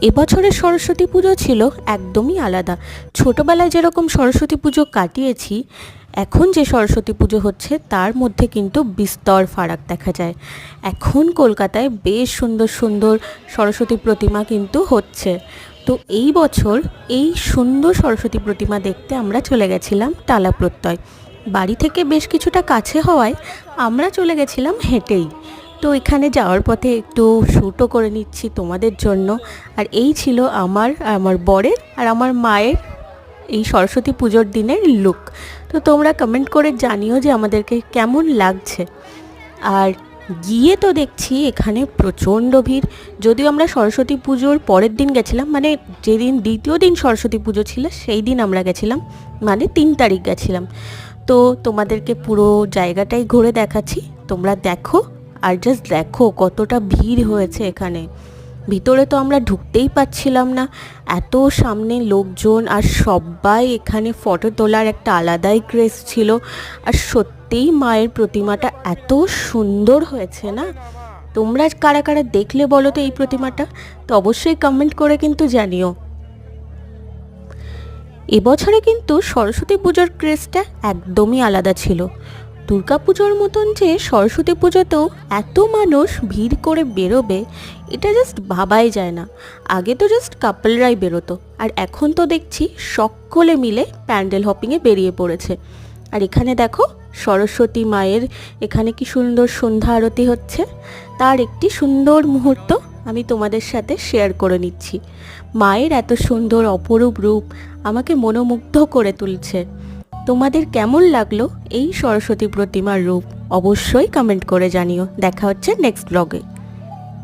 এবছরের সরস্বতী পুজো ছিল একদমই আলাদা। ছোটবেলায় যেরকম সরস্বতী পুজো কাটিয়েছি, এখন যে সরস্বতী পুজো হচ্ছে তার মধ্যে কিন্তু বিস্তর ফারাক দেখা যায়। এখন কলকাতায় বেশ সুন্দর সুন্দর সরস্বতী প্রতিমা কিন্তু হচ্ছে। তো এই বছর এই সুন্দর সরস্বতী প্রতিমা দেখতে আমরা চলে গেছিলাম টালা প্রত্যয়। বাড়ি থেকে বেশ কিছুটা কাছে হওয়ায় আমরা চলে গেছিলাম হেঁটেই। তো এখানে যাওয়ার পথে একটু শ্যুটও করে নিচ্ছি তোমাদের জন্য। আর এই ছিল আমার বরের আর আমার মায়ের এই সরস্বতী পুজোর দিনের লুক। তো তোমরা কমেন্ট করে জানিও যে আমাদেরকে কেমন লাগছে। আর গিয়ে তো দেখছি এখানে প্রচণ্ড ভিড়। যদিও আমরা সরস্বতী পুজোর পরের দিন গেছিলাম, মানে যেদিন দ্বিতীয় দিন সরস্বতী পুজো ছিল সেই দিন আমরা গেছিলাম, মানে 3 তারিখ গেছিলাম। তো তোমাদেরকে পুরো জায়গাটাই ঘুরে দেখাচ্ছি, তোমরা দেখো। আর জাস্ট দেখো কতটা ভিড় হয়েছে এখানে। ভিতরে তো আমরা ঢুকতেই পাচ্ছিলাম না, এত সামনে লোকজন। আর সবাই এখানে ফটো তোলার একটা আলাদাই ক্রেজ ছিল। আর সত্যিই মায়ের প্রতিমাটা এত সুন্দর হয়েছে না। তোমরা কারা কারা দেখলে বলো তো এই প্রতিমাটা, তো অবশ্যই কমেন্ট করে কিন্তু জানিও। এবছরে কিন্তু সরস্বতী পুজোর ক্রেজটা একদমই আলাদা ছিল। দুর্গাপুজোর মতন যে সরস্বতী পুজোতেও এত মানুষ ভিড় করে বেরোবে, এটা জাস্ট ভাবাই যায় না। আগে তো জাস্ট কাপলরাই বেরোতো, আর এখন তো দেখছি সকলে মিলে প্যান্ডেল হপিংয়ে বেরিয়ে পড়েছে। আর এখানে দেখো সরস্বতী মায়ের এখানে কি সুন্দর সন্ধ্যা আরতি হচ্ছে, তার একটি সুন্দর মুহূর্ত আমি তোমাদের সাথে শেয়ার করে নিচ্ছি। মায়ের এত সুন্দর অপরূপ রূপ আমাকে মনোমুগ্ধ করে তুলছে। তোমাদের কেমন লাগলো এই সরস্বতী প্রতিমার রূপ অবশ্যই কমেন্ট করে জানিও। দেখা হচ্ছে নেক্সট ব্লগে।